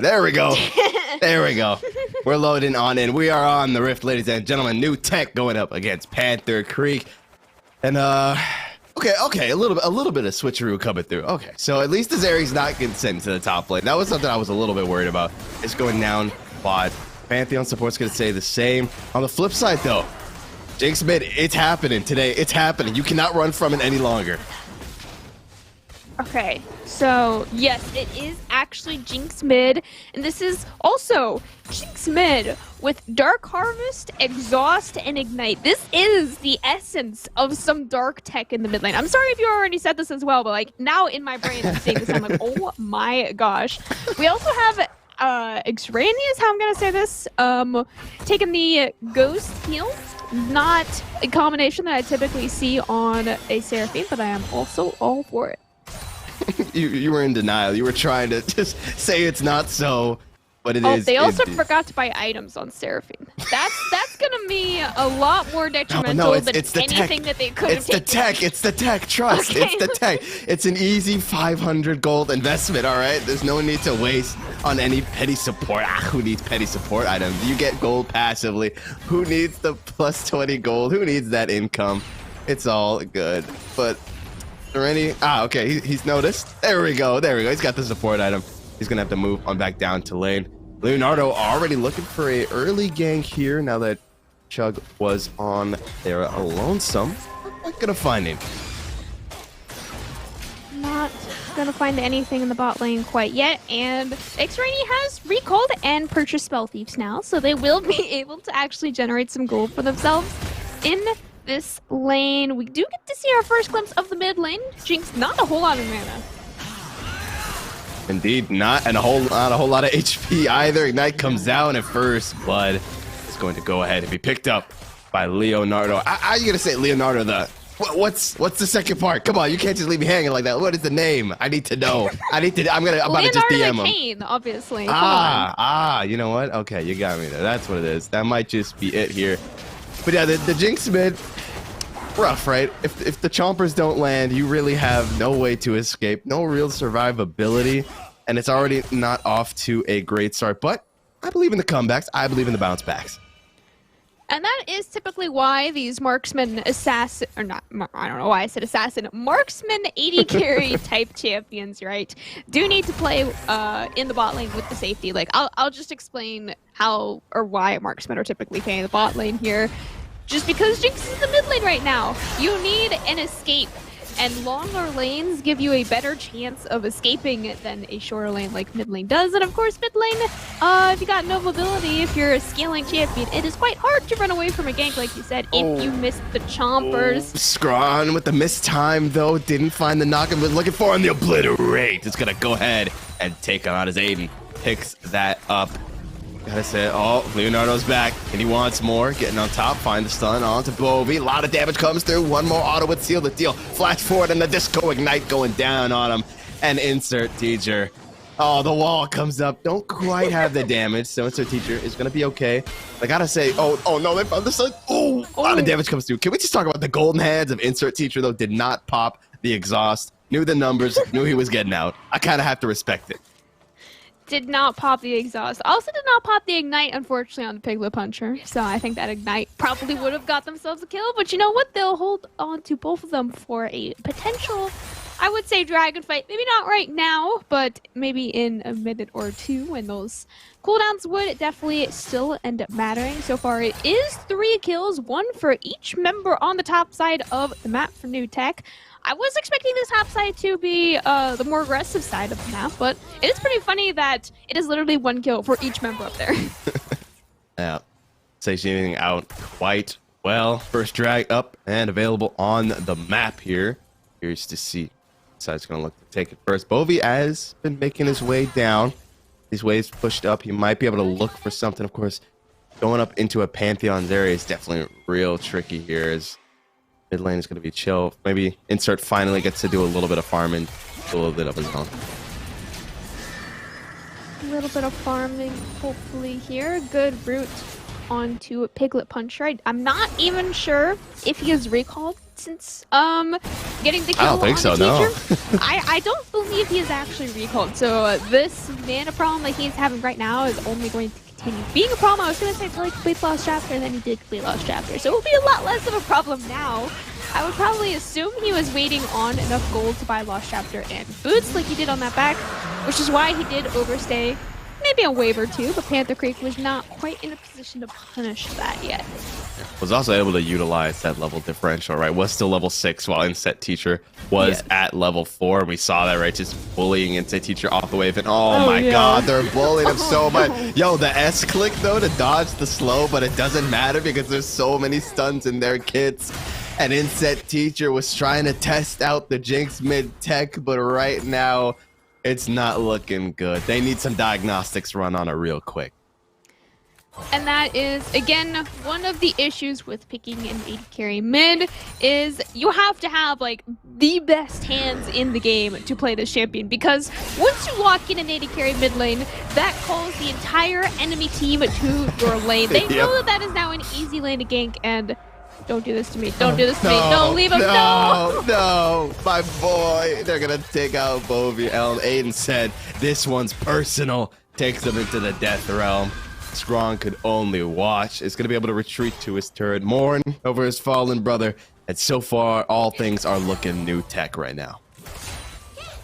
There we go. There we go. We're loading on in. We are on the Rift, ladies and gentlemen. New tech going up against Panther Creek. And okay, a little bit of switcheroo coming through. Okay, so at least Azeri's not getting sent to the top lane. That was something I was a little bit worried about. It's going down bot. Pantheon support's gonna say the same. On the flip side though, Jinx mid, it's happening today. It's happening. You cannot run from it any longer. Okay, so yes, it is actually Jinx mid, and this is also Jinx mid with Dark Harvest, Exhaust, and Ignite. This is the essence of some dark tech in the mid lane. I'm sorry if you already said this as well, but like now in my brain I'm seeing this, I'm like, oh my gosh. We also have X-Rainy is how I'm gonna say this. Taking the Ghost heal. Not a combination that I typically see on a Seraphine, but I am also all for it. you were in denial. You were trying to just say it's not so, but it is. They also forgot to buy items on Seraphine. That's gonna be a lot more detrimental than anything that they could have taken. It's the tech. Trust. Okay. It's the tech. It's an easy 500 gold investment. All right. There's no need to waste on any petty support. Who needs petty support items? You get gold passively. Who needs the plus 20 gold? Who needs that income? It's all good. But are any? Okay. He's noticed. There we go. He's got the support item. He's gonna have to move on back down to lane. Leonardo already looking for a early gank here now that Chug was on there lonesome. Not gonna find him. Not gonna find anything in the bot lane quite yet, and X-Rainy has recalled and purchased Spell Thieves now, so they will be able to actually generate some gold for themselves in this lane. We do get to see our first glimpse of the mid lane. Jinx, not a whole lot of mana. Indeed, not a whole lot of HP either. Ignite comes down at first. Blood is going to go ahead and be picked up by Leonardo. How are you gonna say Leonardo? What's the second part? Come on, you can't just leave me hanging like that. What is the name? I need to know. I'm about to just DM him. Kane, obviously. You know what? Okay, you got me there. That's what it is. That might just be it here. But yeah, the Jinx mid, rough, right? If the chompers don't land, you really have no way to escape, no real survivability, and it's already not off to a great start. But I believe in the comebacks. I believe in the bounce backs. And that is typically why these marksman assassin, or not, I don't know why I said assassin, marksman 80 carry type champions, right, do need to play in the bot lane with the safety. Like, I'll just explain how or why marksmen are typically playing the bot lane here. Just because Jinx is in the mid lane right now, you need an escape. And longer lanes give you a better chance of escaping than a shorter lane like mid lane does. And of course, mid lane, if you got no mobility, if you're a scaling champion, it is quite hard to run away from a gank, like you said, if you miss the chompers. Scrawn with the missed time, though, didn't find the knock and was looking for on the obliterate. It's gonna go ahead and take him out as Aiden picks that up. Gotta say, Leonardo's back, and he wants more. Getting on top, find the stun onto Bovie. A lot of damage comes through. One more auto would seal the deal. Flash forward, and the Disco Ignite going down on him. And Insert Teacher. Oh, the wall comes up. Don't quite have the damage, so Insert Teacher is gonna be okay. I gotta say, oh no, they found the stun. A lot of damage comes through. Can we just talk about the golden hands of Insert Teacher, though? Did not pop the exhaust. Knew the numbers, knew he was getting out. I kind of have to respect it. Did not pop the exhaust. Also did not pop the ignite, unfortunately, on the Piglet Puncher. So I think that ignite probably would have got themselves a kill. But you know what? They'll hold on to both of them for a potential, I would say, dragon fight. Maybe not right now, but maybe in a minute or two when those cooldowns would definitely still end up mattering. So far, it is 3 kills, 1 for each member on the top side of the map for new tech. I was expecting this top side to be the more aggressive side of the map, but it is pretty funny that it is literally 1 kill for each member up there. Yeah, takes anything out quite well. First drag up and available on the map here. Curious to see. Side's gonna look to take it first. Bovie has been making his way down. These waves pushed up. He might be able to look for something. Of course, going up into a Pantheon's area is definitely real tricky here. As mid lane is going to be chill. Maybe Insert finally gets to do a little bit of farming, a little bit of his own. A little bit of farming, hopefully here. Good route onto Piglet Puncher. I'm not even sure if he is recalled since getting the kill. I don't think so, no. I don't believe he is actually recalled. So this mana problem that he's having right now is only going to continue being a problem. I was going to say until he completes Lost Chapter, and then he did complete Lost Chapter. So it will be a lot less of a problem now. I would probably assume he was waiting on enough gold to buy Lost Chapter and boots like he did on that back, which is why he did overstay maybe a wave or two, but Panther Creek was not quite in a position to punish that yet. Was also able to utilize that level differential, right? Was still level 6 while Inset Teacher was at level 4. We saw that, right? Just bullying Inset Teacher off the wave. And oh my god, they're bullying him so much. Yo, the S click though to dodge the slow, but it doesn't matter because there's so many stuns in their kits. And Inset Teacher was trying to test out the Jinx mid-tech, but right now it's not looking good. They need some diagnostics run on it real quick. And that is, again, one of the issues with picking an AD carry mid is you have to have, like, the best hands in the game to play this champion, because once you lock in an AD carry mid lane, that calls the entire enemy team to your lane. They know that is now an easy lane to gank, and don't do this to me. Don't do this to me. No, leave him. No, my boy. They're going to take out Bovie. Aiden said, this one's personal. Takes them into the death realm. Strong could only watch. Is going to be able to retreat to his turret. Mourn over his fallen brother. And so far, all things are looking new tech right now.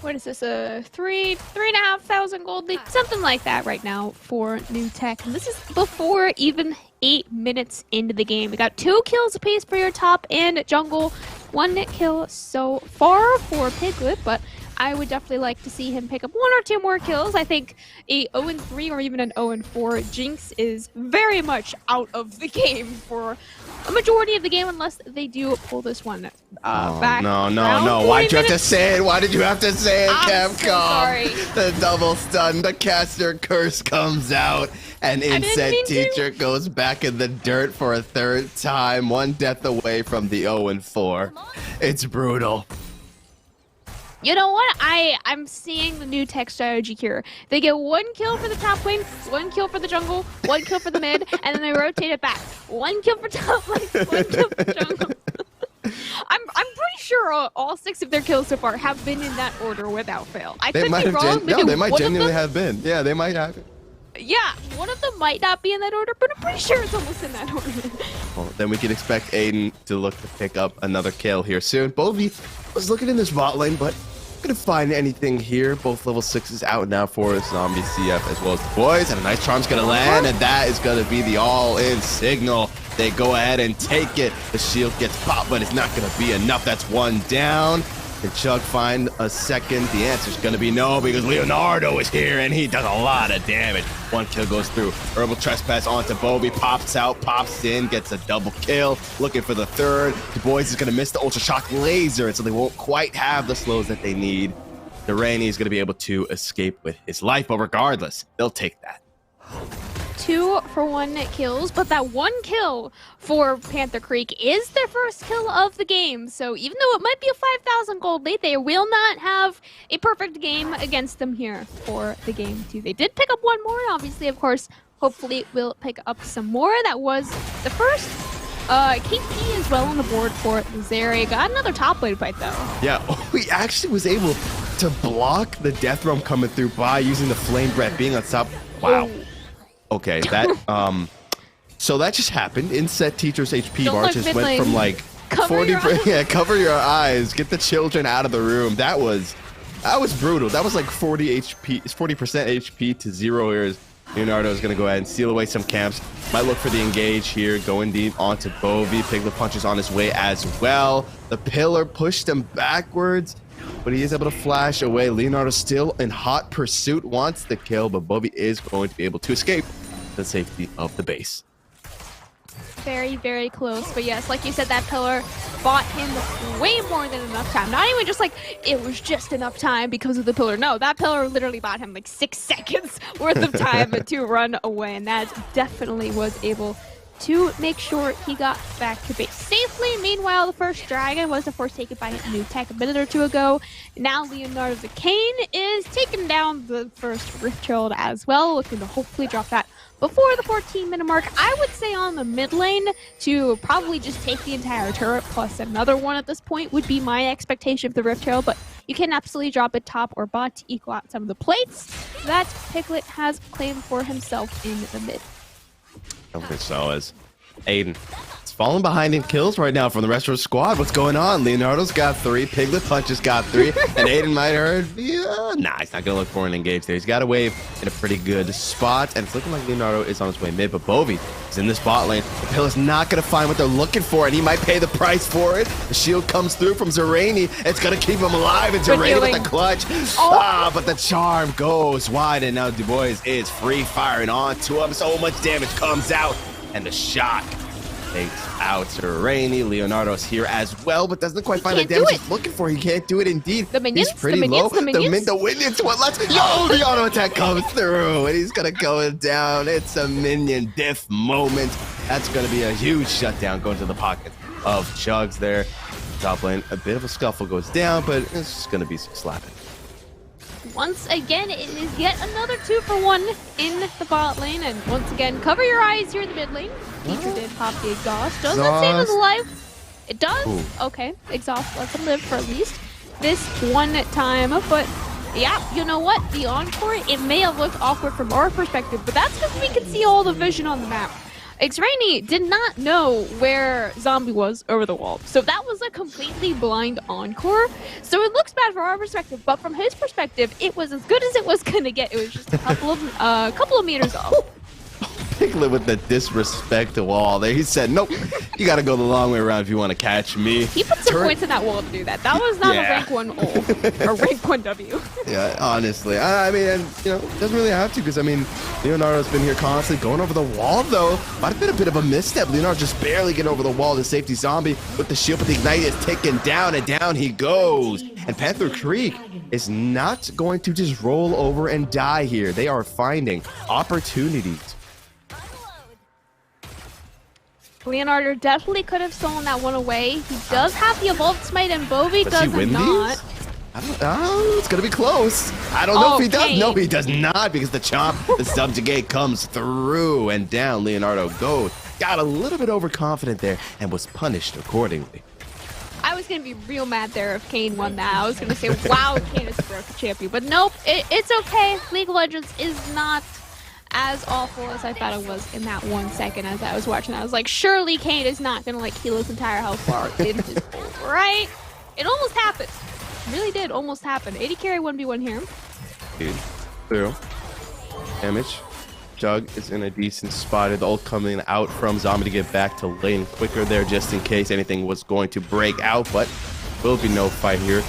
What is this, a 3,500 gold lead? Something like that right now for new tech. And this is before even 8 minutes into the game. We got 2 kills apiece for your top and jungle. 1 kill so far for Piglet, but I would definitely like to see him pick up 1 or 2 more kills. I think a 0-3 or even an 0-4 Jinx is very much out of the game for a majority of the game, unless they do pull this one back. No. Why'd you have to say it? Why did you have to say it, Capcom? So sorry. The double stun, the caster curse comes out, and Inset Teacher goes back in the dirt for a 3rd time. 1 death away from the 0-4. It's brutal. You know what? I'm seeing the new tech strategy here. They get 1 kill for the top lane, 1 kill for the jungle, 1 kill for the mid, and then they rotate it back. 1 kill for top lane, 1 kill for jungle. I'm pretty sure all 6 of their kills so far have been in that order without fail. I could be wrong. No, they might genuinely have been. Yeah, they might have. Yeah, one of them might not be in that order, but I'm pretty sure it's almost in that order. Well, then we can expect Aiden to look to pick up another kill here soon. Bovie was looking in this bot lane, but gonna find anything here. Both level 6s out now for Zombie CF as well as the boys, and a nice charm's gonna land, and that is gonna be the all-in signal. They go ahead and take it. The shield gets popped, but it's not gonna be enough. That's 1 down. Can Chug find a second? The answer's gonna be no, because Leonardo is here and he does a lot of damage. 1 kill goes through. Herbal Trespass onto Bovie, pops out, pops in, gets a double kill. Looking for the 3rd. The boys is gonna miss the Ultra Shock Laser, so they won't quite have the slows that they need. The Rainy is gonna be able to escape with his life, but regardless, they'll take that. 2 for 1 kills, but that 1 kill for Panther Creek is their first kill of the game. So even though it might be a 5,000 gold lead, they will not have a perfect game against them here for the game 2. They did pick up 1 more, obviously, of course. Hopefully we'll pick up some more. That was the first KP as well on the board for Zeri. Got another top lane fight though. Yeah, he actually was able to block the Death Realm coming through by using the Flame Breath being on top. Wow. Okay, that so that just happened. Inset Teacher's HP bar just went from like 40. Cover your eyes. Get the children out of the room. That was brutal. That was like 40 HP, 40% HP to 0 ears. Leonardo is gonna go ahead and seal away some camps. Might look for the engage here. Going deep onto Bovie. Piglet Puncher's on his way as well. The pillar pushed him backwards, but he is able to flash away. Leonardo still in hot pursuit, wants the kill, but Bovie is going to be able to escape the safety of the base. Very, very close. But yes, like you said, that pillar bought him way more than enough time. Not even just like it was just enough time because of the pillar. No, that pillar literally bought him like 6 seconds worth of time to run away. And that definitely was able to make sure he got back to base safely. Meanwhile, the first dragon was of course taken by new tech a minute or 2 ago. Now Leonardo the Kane is taking down the first Rift Herald as well, looking to hopefully drop that before the 14-minute mark. I would say on the mid lane to probably just take the entire turret plus another one at this point would be my expectation of the Rift Herald, but you can absolutely drop it top or bot to equal out some of the plates that Piglet has claimed for himself in the mid. I don't think so, as Aiden is falling behind in kills right now from the rest of the squad. What's going on? Leonardo's got 3, Piglet Punch has got 3, and Aiden might have heard, nah, he's not going to look for an engage there. He's got a wave in a pretty good spot, and it's looking like Leonardo is on his way mid, but Bovie is in this bot lane. The Pillar's not going to find what they're looking for, and he might pay the price for it. The shield comes through from Zerani. It's going to keep him alive, and Zerani with the clutch. But the charm goes wide, and now Du Bois is free firing onto him. So much damage comes out, and the shock takes out Zerani. Leonardo's here as well, but doesn't quite find the damage he's looking for. He can't do it indeed. The minions, he's pretty low. The minions, what left? Yo, the auto attack comes through, and he's gonna go down. It's a minion diff moment. That's gonna be a huge shutdown going to the pocket of Chugs there. Top lane, a bit of a scuffle goes down, but it's just gonna be some slapping. Once again, it is yet another 2-for-1 in the bot lane, and once again, cover your eyes here in the mid lane. Teacher did pop the exhaust. Does that save his life? It does? Ooh. Okay, exhaust lets him live for at least this one time, but yeah, you know what? The encore, it may have looked awkward from our perspective, but that's because we can see all the vision on the map. Xrani did not know where Zombie was over the wall, so that was a completely blind encore. So it looks bad from our perspective, but from his perspective, it was as good as it was gonna get. It was just a couple of meters off. Piglet with the disrespect wall there. He said, nope, you got to go the long way around if you want to catch me. He put some points in that wall to do that. That was not a rank 1 ult or rank 1 W. Yeah, honestly. I mean, and, you know, doesn't really have to because, I mean, Leonardo's been here constantly going over the wall, though. Might have been a bit of a misstep. Leonardo just barely getting over the wall. The safety zombie with the shield, but the ignite is taken down, and down he goes. And Panther Creek is not going to just roll over and die here. They are finding opportunities. Leonardo definitely could have stolen that one away. He does have the evolved smite, and Bovie does not. I don't know. It's going to be close. I don't know if he does. No, he does not, because the chomp, the subjugate comes through, and down Leonardo goes. Got a little bit overconfident there and was punished accordingly. I was going to be real mad there if Kane won that. I was going to say, wow, Kane is the champion. But nope, it's okay. League of Legends is not as awful as I thought it was in that 1 second as I was watching. I was like, surely Kane is not gonna like heal his entire health bar in his pool, right? It almost happened. It really did almost happen. 80 carry 1v1 here. Dude, through. Damage. Jug is in a decent spot. The ult coming out from Zombie to get back to lane quicker there just in case anything was going to break out, but will be no fight here.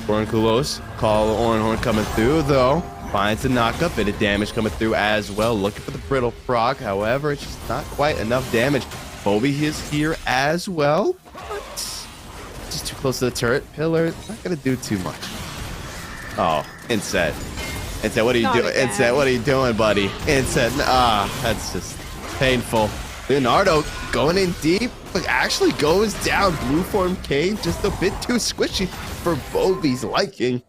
Ornkulos, call Oranhorn coming through though. Finds the knockup, bit of damage coming through as well. Looking for the brittle proc, however, it's just not quite enough damage. Bovie is here as well, but just too close to the turret. Pillar, not gonna do too much. Oh, Inset. Inset, what are you doing? Inset, what are you doing, buddy? Inset, that's just painful. Leonardo going in deep, but actually goes down. Blue form Kane, just a bit too squishy for Bovie's liking.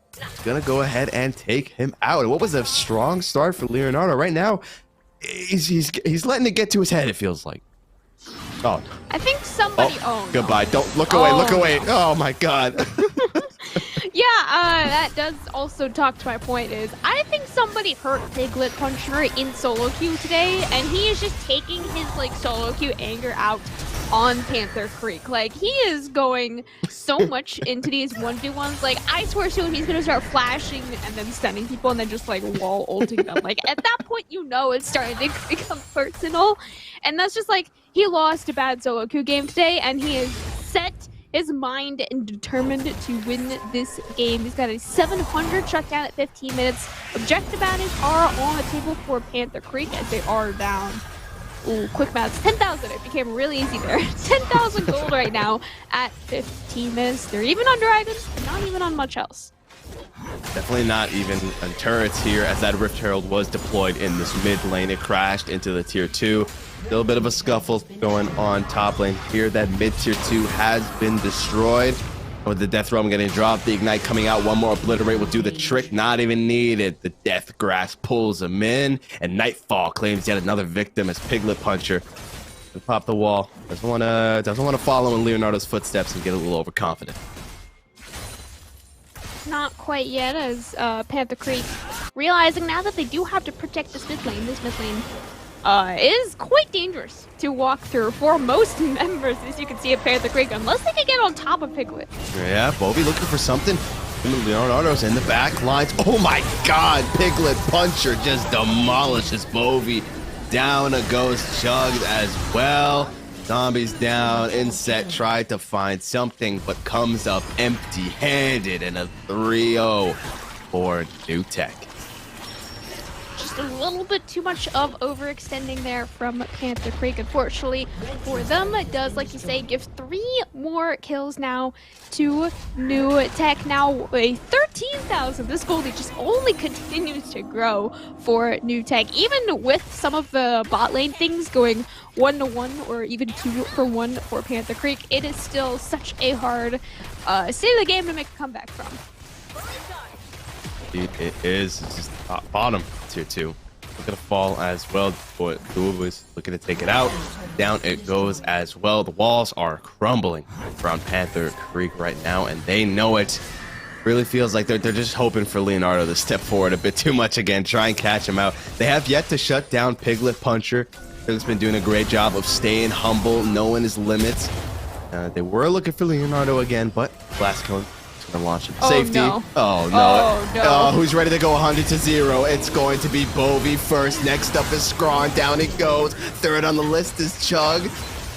Gonna go ahead and take him out. And what was a strong start for Leonardo right now? He's letting it get to his head, it feels like. Oh, I think somebody. Oh, goodbye. No. Don't look away. Look away. Oh my God. Yeah, that does also talk to my point is I think somebody hurt Piglet Puncher in solo queue today, and he is just taking his like solo queue anger out on Panther Creek. Like, he is going so much into these 1v1s. Like, I swear to him, he's gonna start flashing and then stunning people and then just like wall ulting them. Like, at that point, you know it's starting to become personal. And that's just like, he lost a bad solo queue game today, and he is set his mind and determined to win this game. He's got a 700 shutdown at 15 minutes. Objective advantage are on the table for Panther Creek as they are down. Ooh, quick maths, 10,000. It became really easy there. 10,000 gold right now at 15 minutes. They're even on dragons, but not even on much else. Definitely not even on turrets here, as that Rift Herald was deployed in this mid lane. It crashed into the tier 2. Still a bit of a scuffle going on top lane here. That mid tier 2 has been destroyed. With the death realm getting dropped, the ignite coming out, one more obliterate will do the trick. Not even needed. The death grasp pulls him in, and Nightfall claims yet another victim as Piglet Puncher. Pop the wall. Doesn't want to follow in Leonardo's footsteps and get a little overconfident. Not quite yet, as Panther Creek realizing now that they do have to protect this mid lane. This mid lane is quite dangerous to walk through for most members, as you can see at Panther Creek, unless they can get on top of Piglet. Yeah, Bovie looking for something. Leonardo's in the back lines. Oh my god, Piglet Puncher just demolishes Bovie. Down goes Chug as well. Zombies down. Inset tried to find something, but comes up empty-handed in a 3-0 for New Tech. Just a little bit too much of overextending there from Panther Creek. Unfortunately for them, it does, like you say, give 3 more kills now to New Tech. Now a 13,000. This goldie just only continues to grow for New Tech, even with some of the bot lane things going 1-1 or even 2-for-1 for Panther Creek. It is still such a hard state of the game to make a comeback from. It is just bottom tier 2. Looking to fall as well. Boy, was looking to take it out. Down it goes as well. The walls are crumbling around Panther Creek right now, and they know it. Really feels like they're just hoping for Leonardo to step forward a bit too much again, try and catch him out. They have yet to shut down Piglet Puncher. Piglet's been doing a great job of staying humble, knowing his limits. They were looking for Leonardo again, but Blast Cone gonna launch it. Safety. No. Oh no. Oh, no. Who's ready to go 100-0? It's going to be Bovie first. Next up is Scrawn. Down it goes. Third on the list is Chug.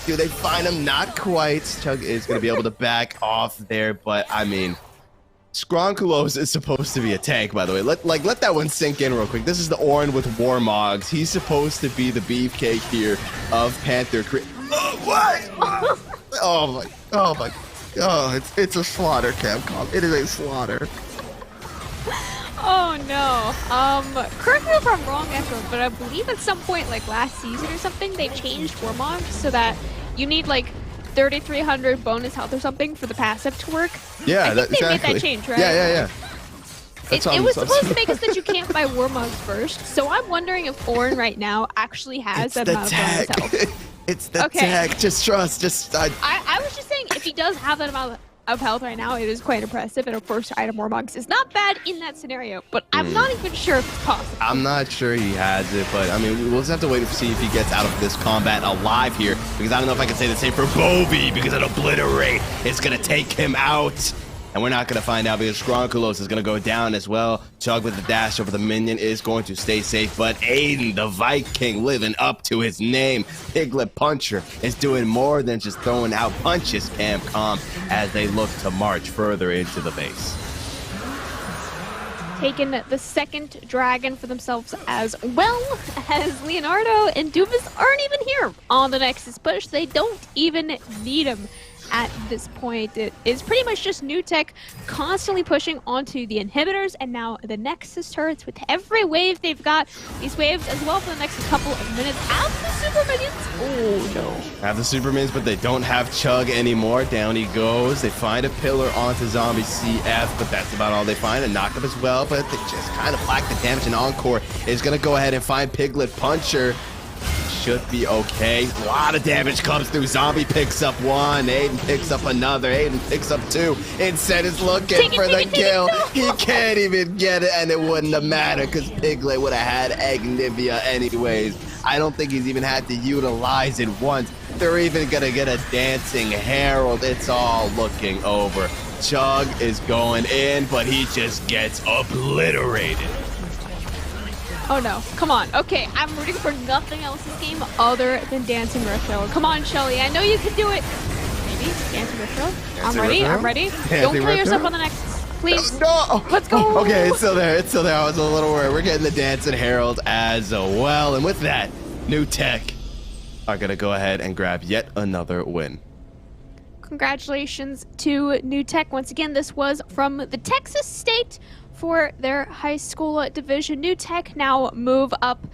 Do they find him? Not quite. Chug is going to be able to back off there, but I mean, Skronkulos is supposed to be a tank, by the way. Let that one sink in real quick. This is the Orin with Warmogs. He's supposed to be the beefcake here of Panther Creek. Oh, what? Oh my. Oh, it's a slaughter, Capcom. It is a slaughter. Oh no. Correct me if I'm wrong, Echo, but I believe at some point, like last season or something, they changed Warmog so that you need like 3,300 bonus health or something for the passive to work. Yeah, I think they exactly. made that change, right? Yeah. It was supposed to make it so that you can't buy Warmogs first, so I'm wondering if Orin right now actually has that amount of bonus health. It's the tech. Just trust. I was just saying, if he does have that amount of health right now, it is quite impressive, and a first item Warmogs is not bad in that scenario, but I'm not even sure if it's possible. I'm not sure he has it, but I mean, we'll just have to wait to see if he gets out of this combat alive here, because I don't know if I can say the same for Bovie, because an obliterate is going to take him out. And we're not going to find out because Skronkulos is going to go down as well. Chug with the dash over the minion is going to stay safe. But Aiden, the Viking, living up to his name. Piglet Puncher is doing more than just throwing out punches, Camcom, as they look to march further into the base. Taking the second dragon for themselves as well, as Leonardo and Dubas aren't even here on the Nexus push. They don't even need him at this point. It is pretty much just New Tech constantly pushing onto the inhibitors and now the Nexus turrets with every wave they've got. These waves as well for the next couple of minutes. Have the super minions. Oh no. Have the super minions, but they don't have Chug anymore. Down he goes. They find a pillar onto Zombie CF, but that's about all they find. A knockup as well, but they just kind of lack the damage. And Encore is going to go ahead and find Piglet Puncher. Should be okay. A lot of damage comes through. Zombie picks up one. Aiden picks up another. Aiden picks up two. Inset is looking for the kill. He can't even get it, and it wouldn't have mattered because Piglet would have had Agnivia anyways. I don't think he's even had to utilize it once. They're even going to get a Dancing Herald. It's all looking over. Chug is going in, but he just gets obliterated. Oh no, come on. Okay, I'm rooting for nothing else this game other than Dancing Riffrail. Come on, Shelly, I know you can do it. Maybe Dancing Riffrail. I'm ready. Don't kill yourself on the next, please. No! Let's go! Okay, it's still there. I was a little worried. We're getting the Dancing Herald as well. And with that, New Tech are going to go ahead and grab yet another win. Congratulations to New Tech. Once again, this was from the Texas State for their high school division. New Tech now move up